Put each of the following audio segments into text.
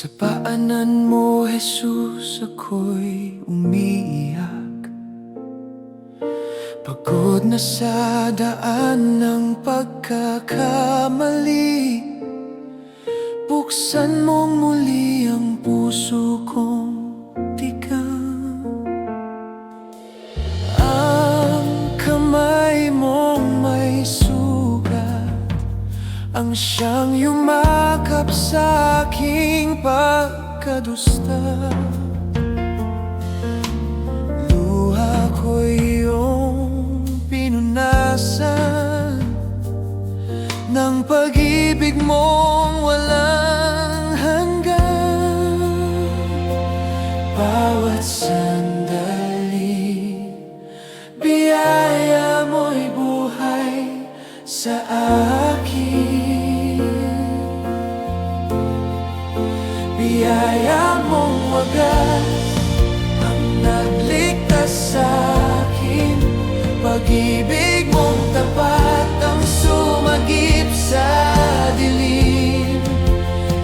Sa paanan mo, Jesus, ako'y umiiyak. Pagod na sa daan ng pagkakamali, buksan mong muli ang puso kong tigang. Ang kamay mong may sugat, ang siyang yumakap sa aking pagkadusta. Luha ko'y iyong pinunasan ng pag-ibig mong walang hanggan. Bawat sandali, biyaya mo'y buhay sa akin. Biyaya mong wagas ang nagligtas sa akin. Pag-ibig mong tapat ang sumagip sa dilim.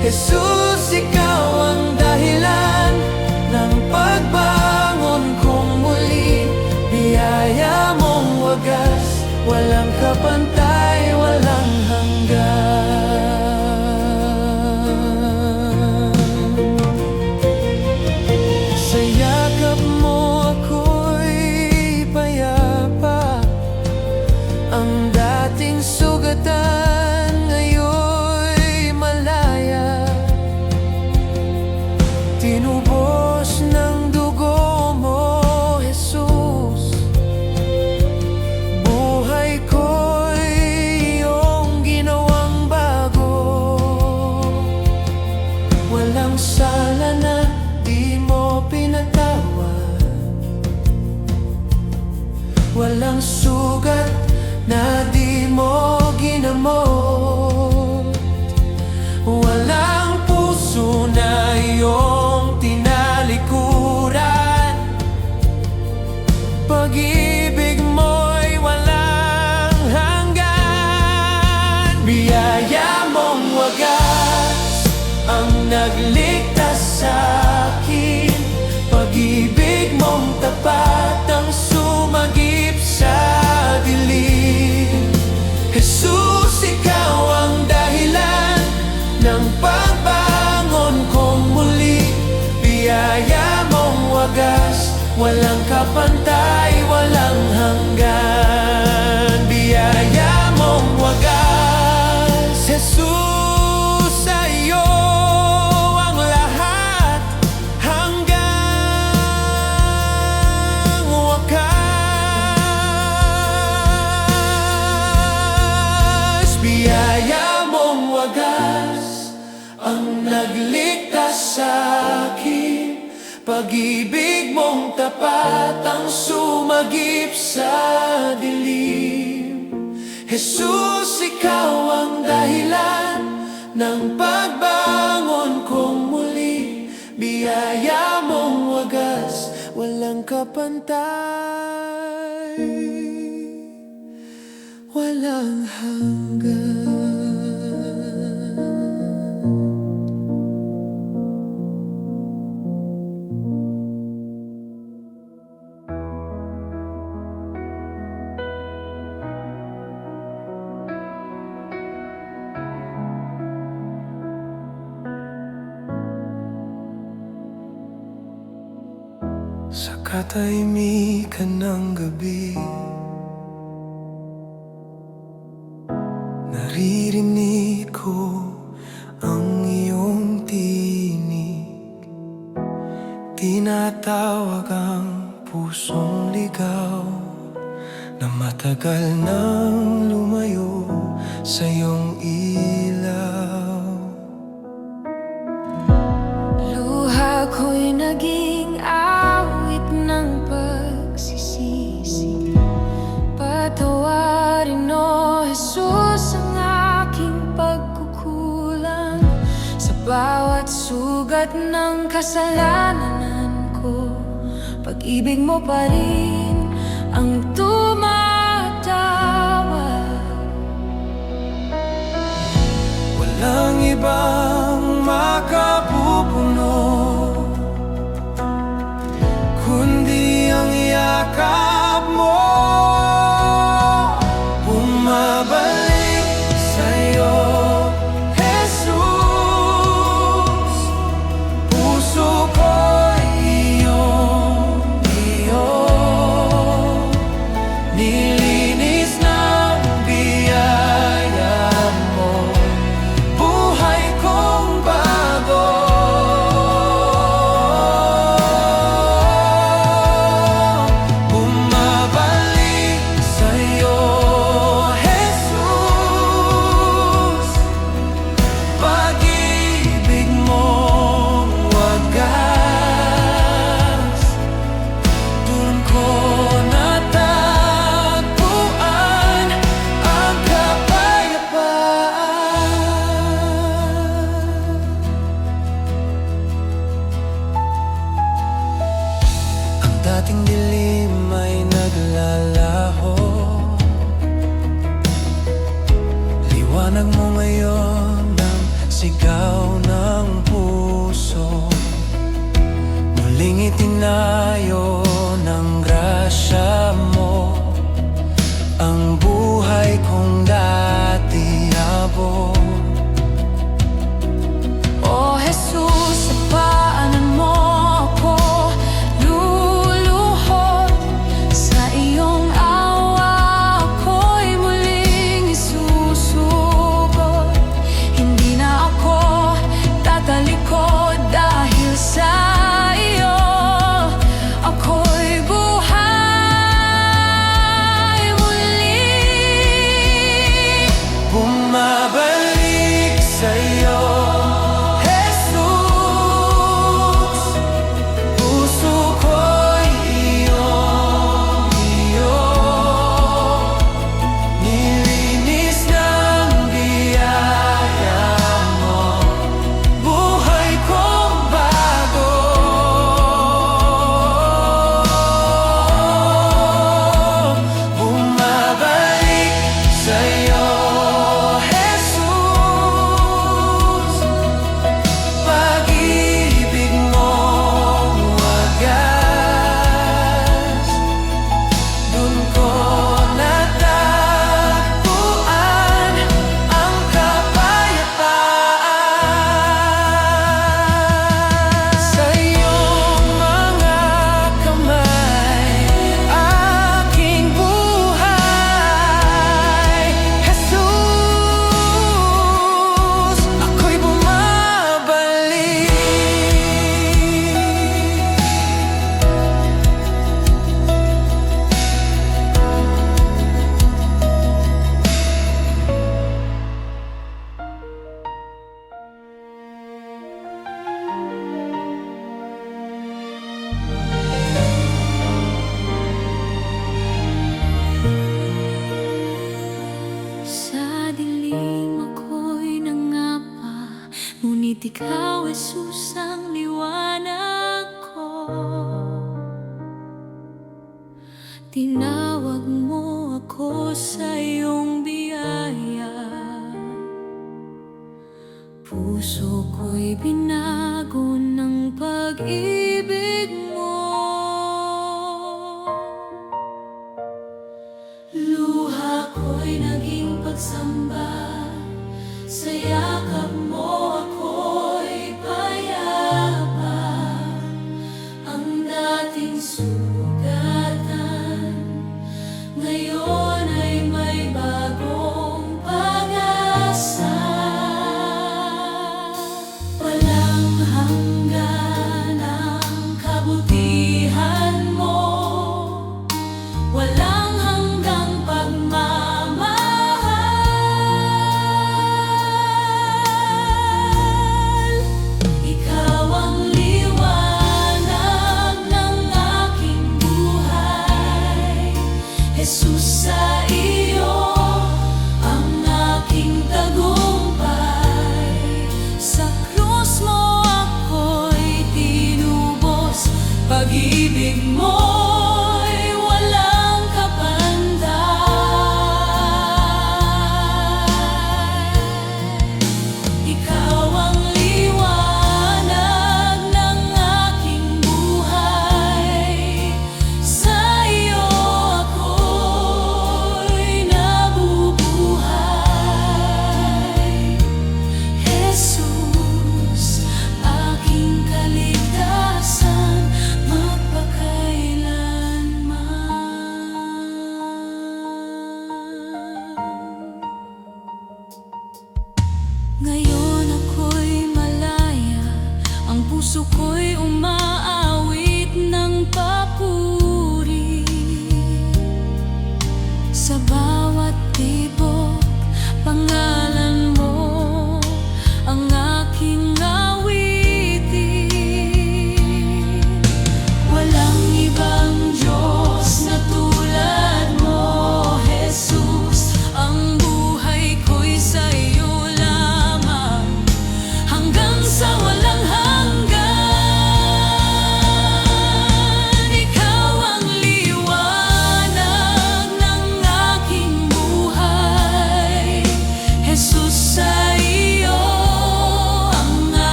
Jesus, ikaw ang dahilan ng pagbangon kong muli. Biyaya mong wagas, walang kapantay, walang hanggan. Sa yakap mo ako'y payapa. Ang dating sugatan ngayon'y malaya. Tinubos ng dugo mo, Jesus. Buhay ko'y iyong ginawang bago. Walang sala na di mo pinatawad. Walang sugat na di mo ginamot. Walang puso na iyong tinalikuran. Pag-ibig mo'y walang hanggan. Biyaya mong wagas ang nagligtas sa akin. Pag-ibig mong tapat ang sumagip sa dilim. Jesus, ikaw ang dahilan ng pagbangon kong muli. Biyaya mong wagas, walang kapantay, walang hanggan. Biyaya mong wagas, Jesus, sa iyo ang lahat hanggang wakas. Biyaya mong wagas ang nagligtas sa akin. Pag-ibig mong tapat ang sumagip sa dilim. Jesus, ikaw ang dahilan ng pagbangon kong muli. Biyaya mong wagas, walang kapantay, walang hanggan. Sa katahimikan ng gabi, naririnig ko ang iyong tinig. Tinatawag ang pusong ligaw na matagal nang lumayo sa iyong ilaw. Luha ko'y naging awit ng pagsisisi. Patawarin, O Jesus, ang aking pagkukulang. Sa bawat sugat ng kasalanan ko, pag-ibig mo pa rin ang tumatawag. Walang ibang makapupunta liwanag mo ngayon ng sigaw ng puso. Muling itinayo ng grasya mo ang buhay kong dati abo. O Jesus, sa paanan mo ako luluhod. Sa iyong awa ako'y muling isusugod. Hindi na ako tatalikod dahil sa iyo ako'y buhay muli. Bumabalik sa'yo, Sa dilim ako'y nangapa, ngunit ikaw, Jesus, ang liwanag ko. Tinawag mo ako sa iyong biyaya, puso ko'y binago ng pag-ibig mo. Luha ko'y naging pagsamba, sa yakap mo ako'y payapa. Ang dating sugatan, ngayon ay may bagong pag-asa. Walang hanggan ang kabutihan mo, walang hanggang pagmamahal.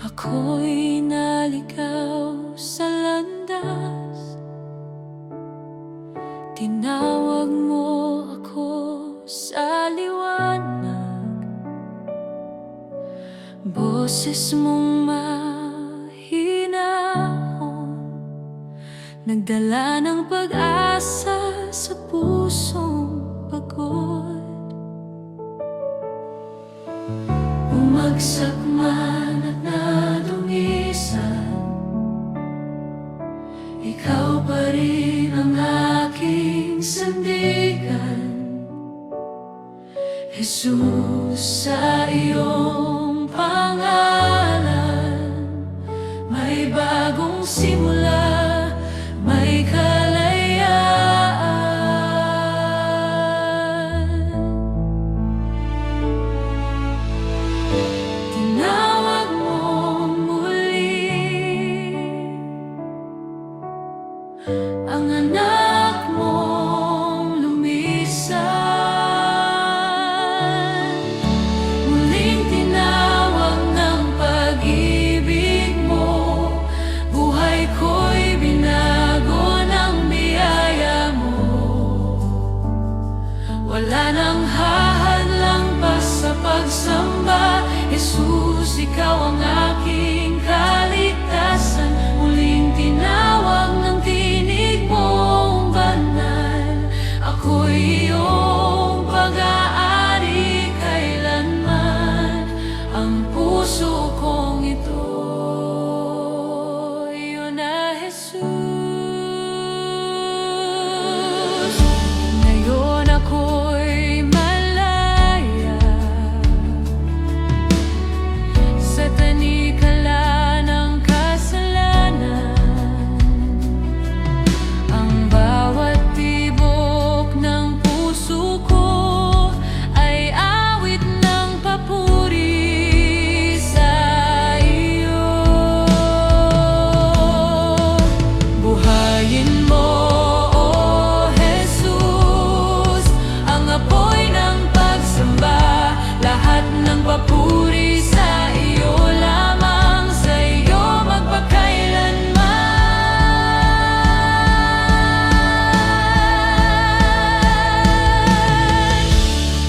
Ako'y naligaw sa landas. Tinawag mo ako sa liwanag. Boses mong mahinahon, nagdala ng pag-asa sa pusong pagod. Bumagsak man at nadungisan, ikaw pa rin ang aking sandigan. Jesus, sa iyong pangalan may bagong simula, may kalayaan. Tinawag mo muli ang anak mong lumisan. Muling tinawag ng pag-ibig mo, buhay ko'y binago ng biyaya mo. Wala nang hahadlang pa sa pagsamba, Jesus, ikaw ang aking kaligtasan. Muling tinawag ng tinig mong banal, ako'y iyong pag-aari kailanman. Ang puso kong ito, iyon na Jesus. Ngayon ako'y malaya sa tanikala ng kasalanan. Ang bawat tibok ng puso ko ay awit ng papuri sa iyo. Buhayin mo, O Jesus, ang apoy ng pagsamba, lahat ng papuri sa iyo lamang, sa iyo magpakailanman.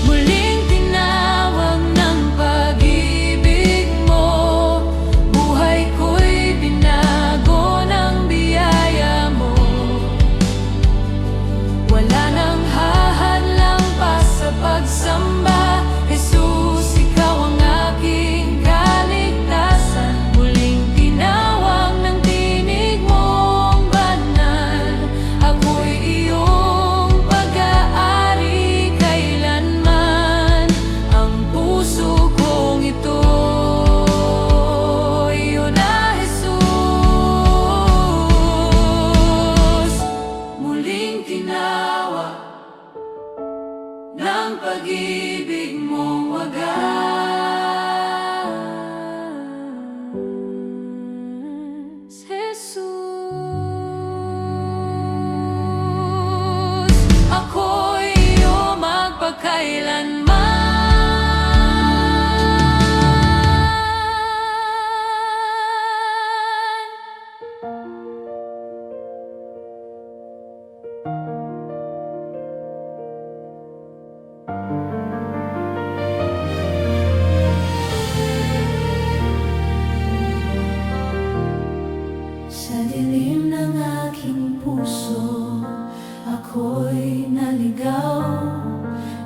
Muling tinawag ng pag-ibig mo, buhay ko'y binago ng biyaya mo. Wala nang hahadlang pa sa pagsamba, Jesus, ikaw ang aking kaligtasan. Muling tinawag ng tinig mong banal, ako'y iyong pag-aari kailanman. Ang puso kong ito, iyon na Jesus. Muling tinawag ng pag-ibig mong wagas, Jesus. Ako'y iyong magpakailanman. Sa dilim ng aking puso, ako'y naligaw.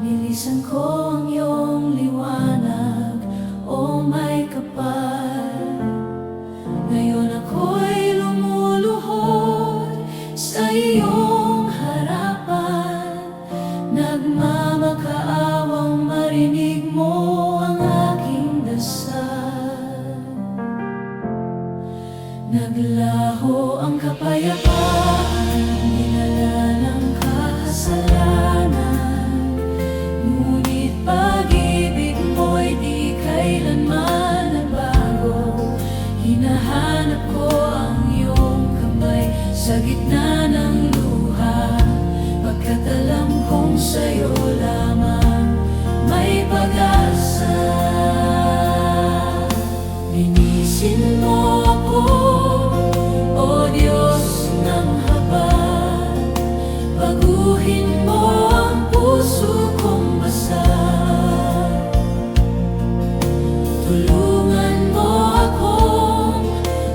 Nilisan ko ang iyong liwanag, o may kapal. Ngayon ako'y lumuluhod sa iyong harapan. Nagmamakaawang marinig mo ang aking dasal. Naglaho ang kapayapaan, dinala ng kasalanan. sa'yo lamang may pag-asa. Linisin mo ako, O Diyos ng habag. Baguhin mo ang puso kong basag. Tulungan mo akong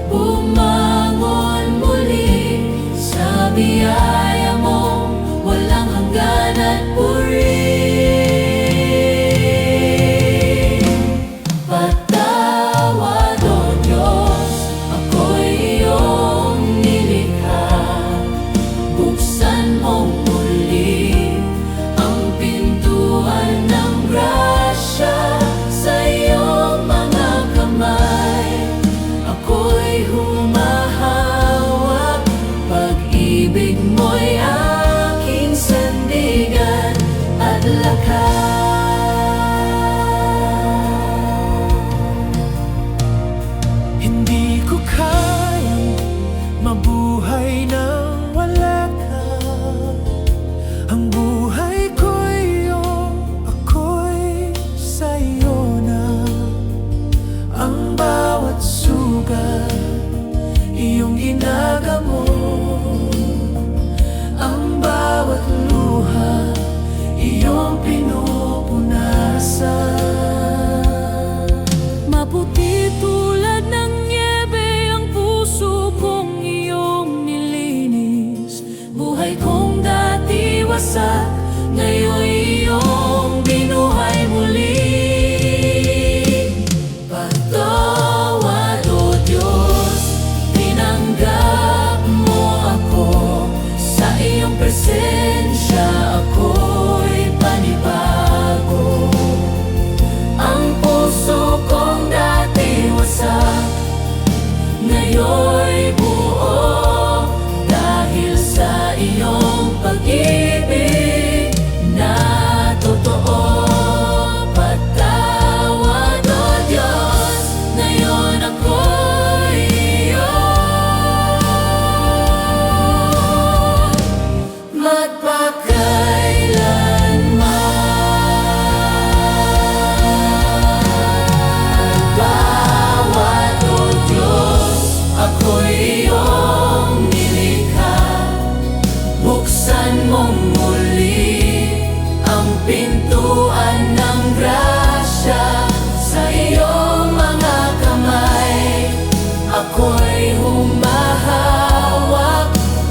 bumangon muli sa biyaya mong walang hanggan at puri. Patawad, O Diyos, ako'y iyong nilikha. Buksan mong muli ang pintuan ng grasya sa iyong mga kamay. Ako'y humahawak, pag-ibig mo'y aking sandigan at lakas. Hindi ko kayang mabuhay nang wala ka. Ang buhay ko'y iyong, ako'y sa'yo na. Ang bawat sugat, iyong ginagamot. Ang bawat luha, iyong pinupunasan. Maputi tulad ng niebe ang puso kong iyong nilinis. Buhay kong dati wasak, ngayon iyong binuhay muli. Patawad, O Diyos, tinanggap mo ako. Sa iyong presensya ako'y panibago. Ang puso kong dati wasak, ngayon'y buo dahil sa iyong pag-ibig na totoo. Patawad, O Diyos, ngayon ako'y iyong magpakailanman. Bawat, O Diyos, ako'y iyong nilikha. Buksan mong muli ang pintuan ng grasya sa iyong mga kamay. Ako'y humahawak,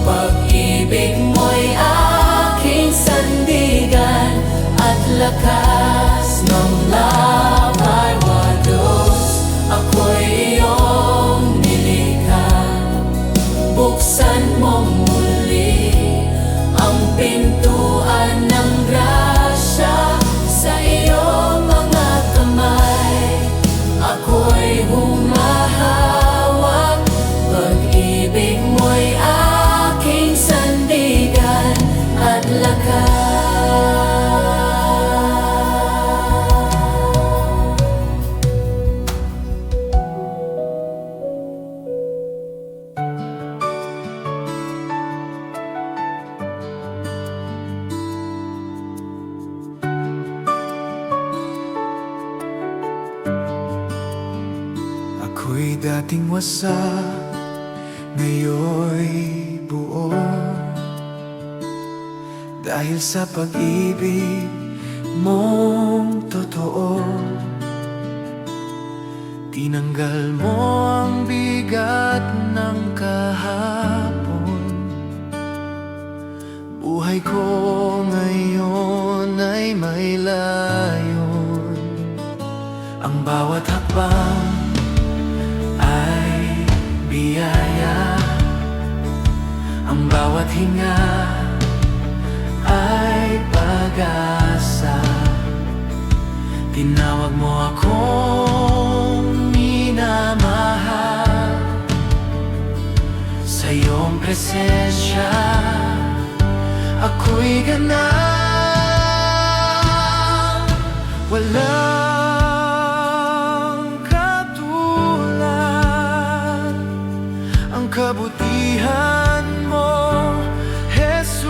pag-ibig mo'y aking sandigan at lakas ng labay. O Diyos, ako'y iyong nilikha. Buksan mong muli ang pintuan ng grasya sa iyong mga kamay. Ako'y humahawak, pag-ibig mo'y aking sandigan at lakas. Ako'y dating wasak, ngayon'y buo. Dahil sa pag-ibig mong totoo. Tinanggal mo ang bigat ng kahapon. Buhay ko ngayon ay may layon. Ang bawat hakbang ay biyaya. Ang bawat hinga ay pag-asa. Tinawag mo akong minamahal. Sa iyong presensya ako'y ganang walang katulad. Ang kabutihan mo, Jesus.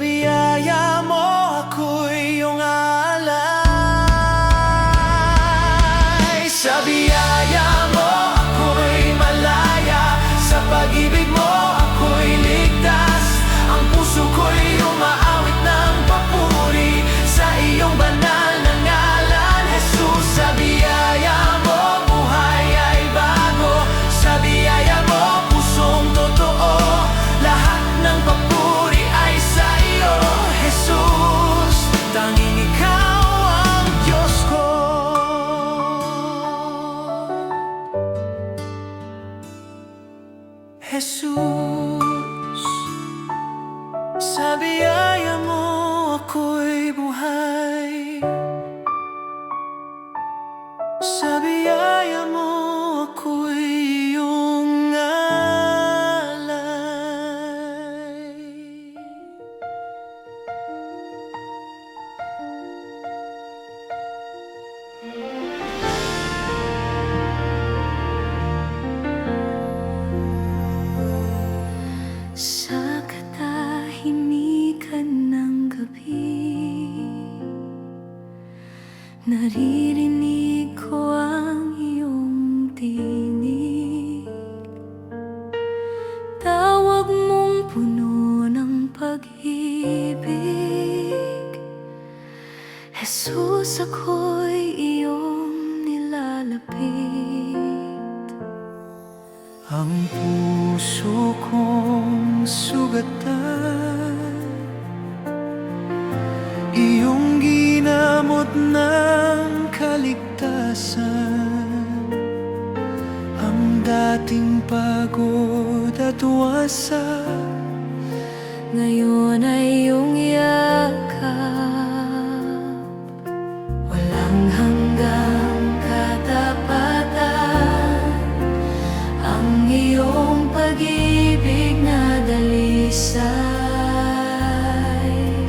biyaya mo ako'y iyong alay. Sa biyaya mo ako'y malaya, sa pag-ibig mo ako'y ligtas. Ang puso ko'y umaawit ng papuri sa iyong banal na ngalan, Jesus. Sa biyaya mo buhay ay bago, sa biyaya mo pusong totoo. Lahat ng papuri ay sa iyo, Jesus. Tanging ikaw ang Diyos ko. Jesus, sa biyaya mo ako'y buhay, sa biyaya mo ako'y iyong alay. Sa katahimikan ng gabi, naririnig ko ang iyong tinig. Tawag mong puno ng pag-ibig, Jesus, ako'y iyong nilalapit. Ang puso kong sugatan, iyong ginamot ng kaligtasan. Ang dating pagod at wasak, Ngayon ay iyong yakap, walang hanggang katapatan. Ang iyong pag-ibig na dalisay,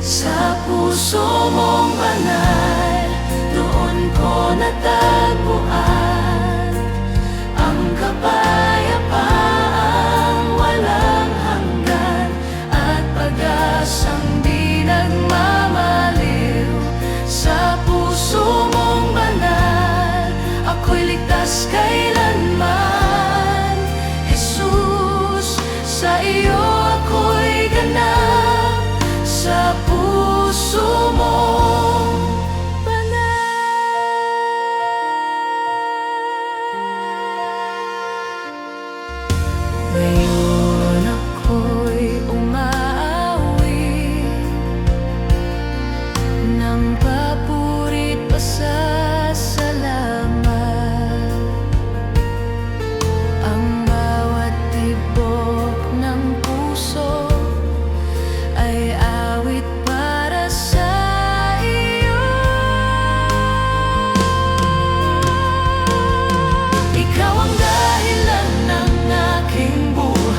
sa puso mong banal, doon ko natagpuan ang kapayapaang walang hanggan at pag-asang di nagmamaliw. Sa puso mong banal, ako'y ligtas kailanman, Jesus. Sa iyo ako'y ganap, sa puso mong banal. Ngayon ako'y umaawit ng papurit pasasalamat. Ang bawat tibok ng puso ay awit para sa iyo. Ikaw ang dahilan ng aking buhay.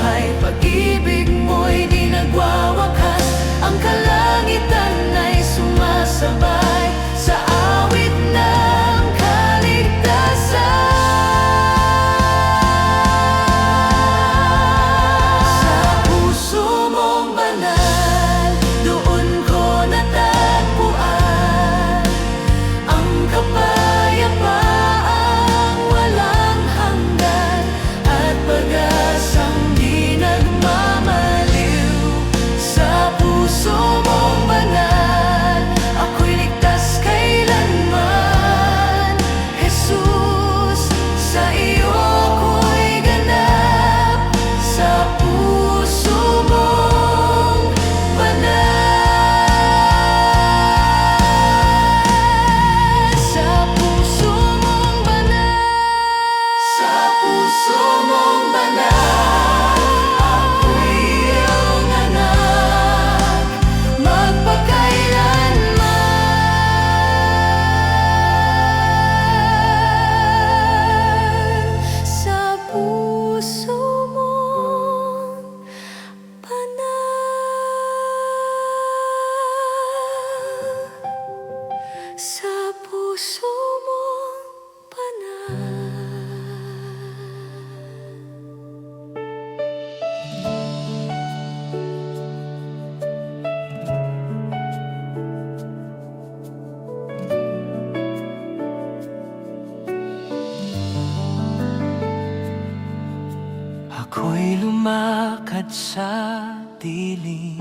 Ako'y lumakad sa dilim,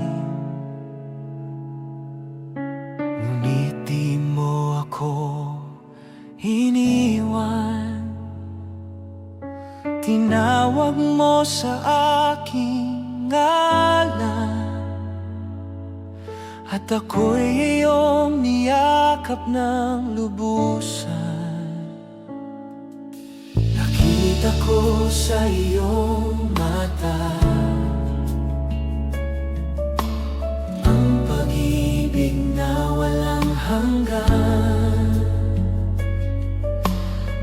ngunit di mo ako iniwan. Tinawag mo sa aking ngalan, at ako'y iyong niyakap ng lubusan. Nakita ko sa iyong mata ang pag-ibig na walang hanggan.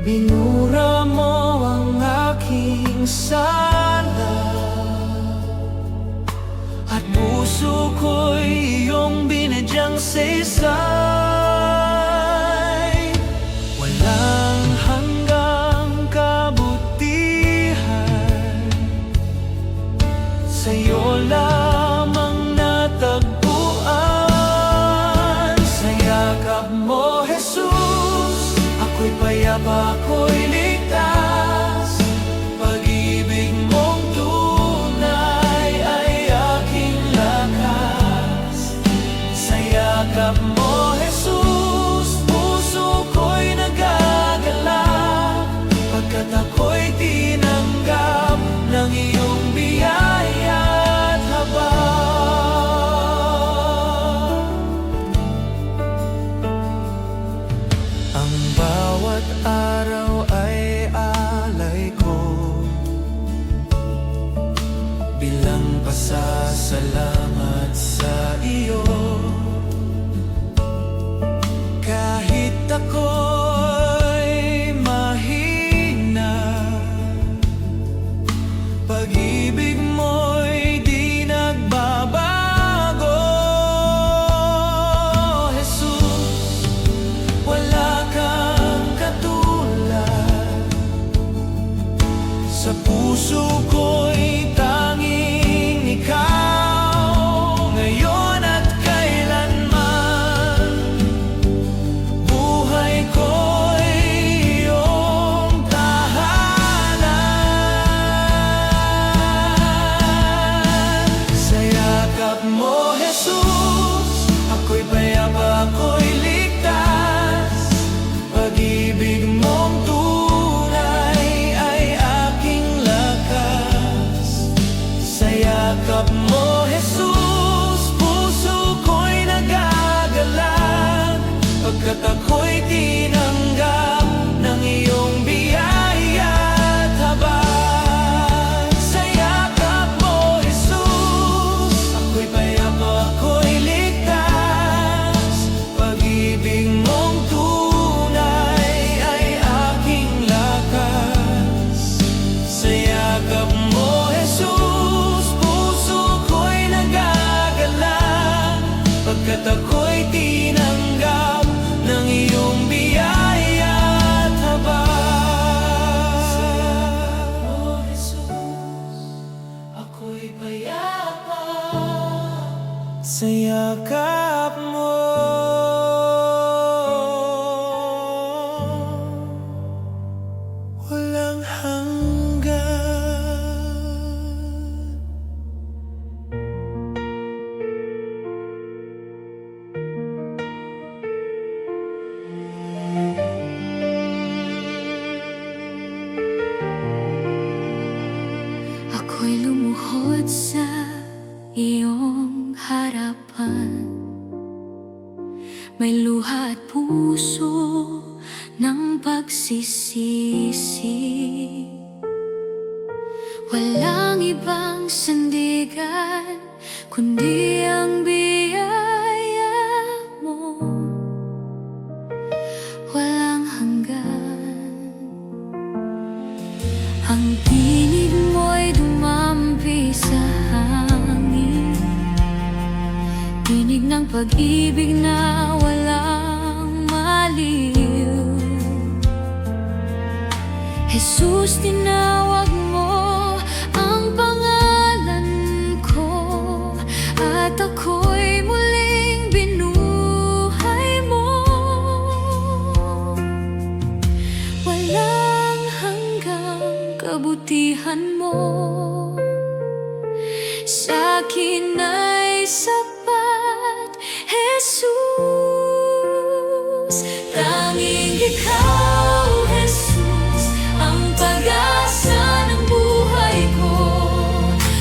Binura mo ang aking sala, at puso ko'y iyong binadyang saysay. Walang hanggang kabutihan, sa'yo lamang natagpuan. Sa yakap mo, Jesus, ako'y payapa, ako'y ligtas. Pag-ibig mong tunay ay aking lakas. Sa yakap mo, Jesus, puso ko'y nagagalak, pagkat ako'y tinanggap ng iyong biyaya at habag. Ang bawat araw ay alay ko bilang pasasalamat sa iyo. Kahit ako'y mahina, pag-ibig mo'y di nagbabago. Jesus, wala kang katulad. Sa puso ko'y tanging ikaw, ngayon at kailanman. Buhay ko'y iyong tahanan. Sa yakap mo, Jesus, ako'y payapa, ako'y ligtas. Pag-ibig mong tunay ay aking lakas. Sa yakap mo, Jesus, puso ko'y nagagalak, pagkat ako'y tinanggap ng iyong biyaya at habag. Sa yakap mo, Jesus, ako'y payapa, ako'y ligtas. Pag-ibig mong tunay ay aking lakas. Sa yakap mo, Jesus, puso ko'y nagagalak, pagkat ako'y tinanggap ng iyong biyaya at habag. Sa yakap mo, Jesus, ako'y payapa. Sa yakap mo, walang hanggan. Ako'y lumuhod sa iyong harapan, may luha at puso ng pagsisisi. Walang ibang sandigan kundi ang biyaya mo, walang hanggan. Ang tinig mo'y dumampi sa hangin, tinig ng pag-ibig na walang maliw. Jesus, tinawag mo ang pangalan ko, at ako'y muling binuhay mo. Walang hanggang kabutihan mo sa'kin ay sapat, Jesus. Tanging ikaw, Jesus, ang pag-asa ng buhay ko.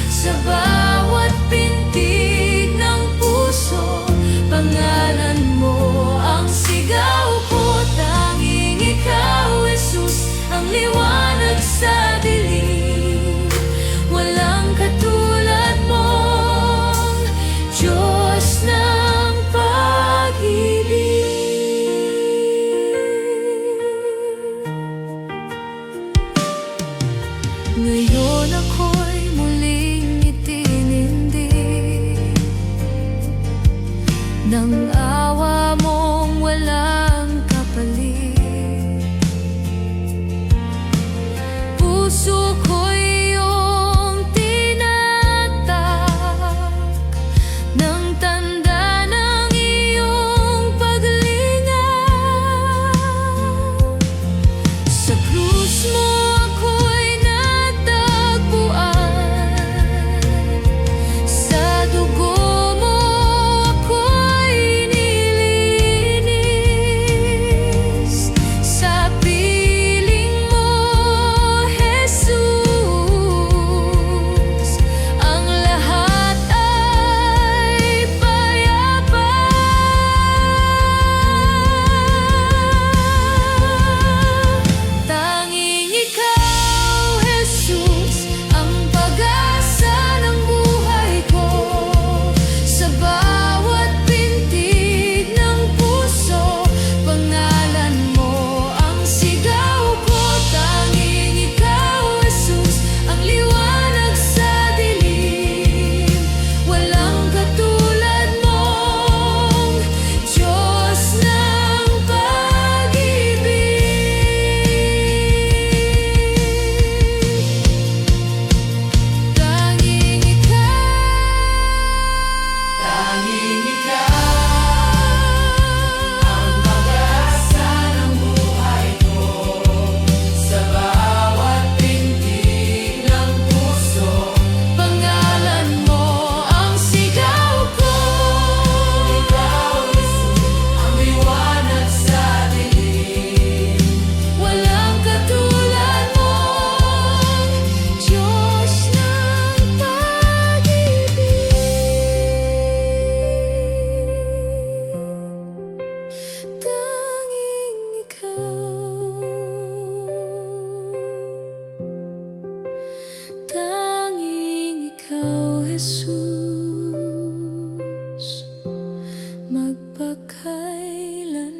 Sa bawat pintig ng puso, pangalan mo ang sigaw ko. Tanging ikaw, Jesus, ang liwanag sa dilim. Walang katulad mong Diyos ng pag-ibig. Ngayon ako'y muling itinindig ng awa mong walang kapalit. Puso ko'y iyong tinatak ng tanda ng iyong paglinga. Sa krus mo ako'y natagpuan, sa dugo mo ako'y nilinis. Sa piling mo, Jesus, ang lahat ay payapa. Tanging ikaw, Jesus, ang pag-asa ng buhay ko. Sa bawat pintig ng puso, pangalan mo ang sigaw ko. Tanging ikaw, Jesus, ang liwanag sa dilim. Walang katulad mong Diyos ng pag-ibig. Tanging ikaw ang pag-asa ng buhay ko. Sa bawat pintig ng puso, pangalan mo ang sigaw ko. Ikaw, Jesus, ang liwanag sa dilim. Walang katulad mo, Diyos ng pag-ibig. Tanging ikaw, Jesus, magpakailanman.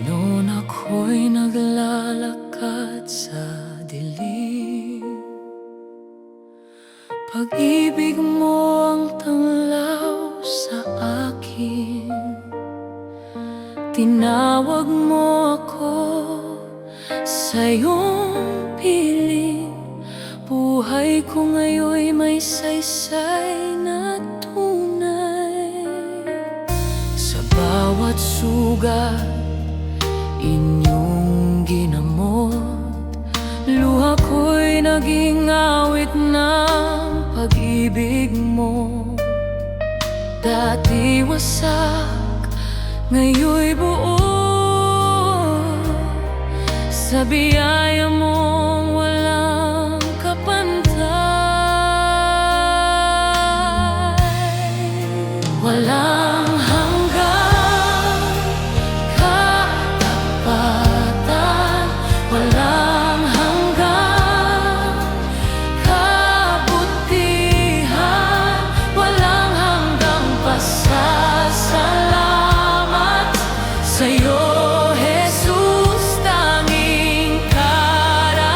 Noon ako'y naglalakad sa dilim, pag-ibig mo ang tanglaw sa akin. Tinawag mo ako sa iyong piling. Buhay ko ngayon'y may saysay na tunay. Sa bawat sugat inyong ginamot, luha ko'y naging awit ng pag-ibig mo. Dati wasak, ngayon'y buo, sa biyaya mong walang kapantay. Walang hanggan katapatan, walang hanggan kabutihan, walang hanggang pasasalamat sa'yo, Jesus. Tanging karapat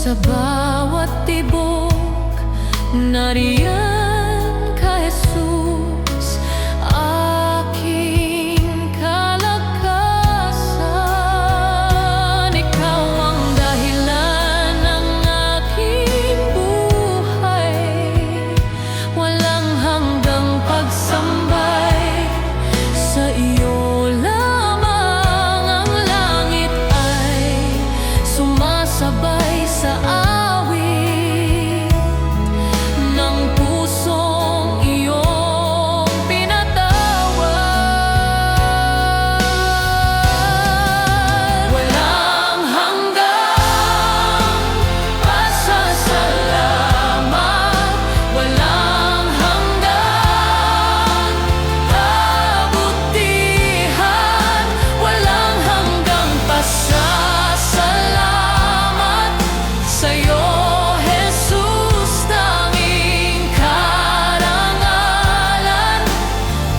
Sa bawat tibok, nariyan ka, Jesus, aking kalakasan. Ikaw ang dahilan ng aking buhay, walang hanggang pagsambay sa iyo lamang. Ang langit ay sumasabay sa awit ng pusong iyong pinatawag. Walang hanggang pasasalamat, walang hanggang kabutihan, walang hanggang pasasalamat sa'yo, Jesus, tanging karangalan.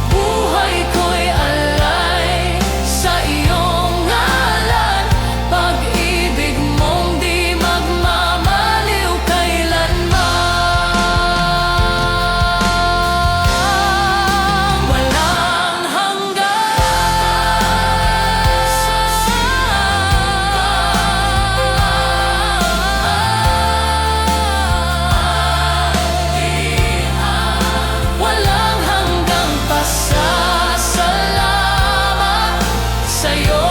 Buhay ko'y alay sa iyong ngalan. Pag-ibig mong di magmamaliw kailanman. Walang walang hanggang pasasalamat sa'yo,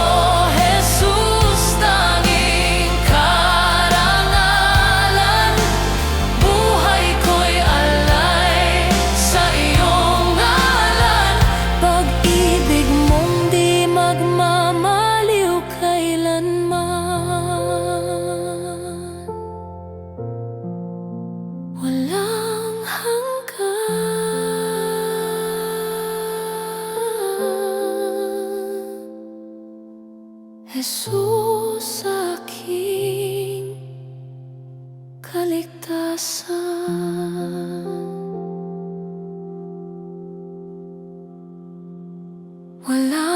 Jesus, tanging karangalan. Buhay ko'y alay sa iyong ngalan. Pag-ibig mong di magmamaliw kailanman. Walang hanggan, Jesus, aking kaligtasan. Walang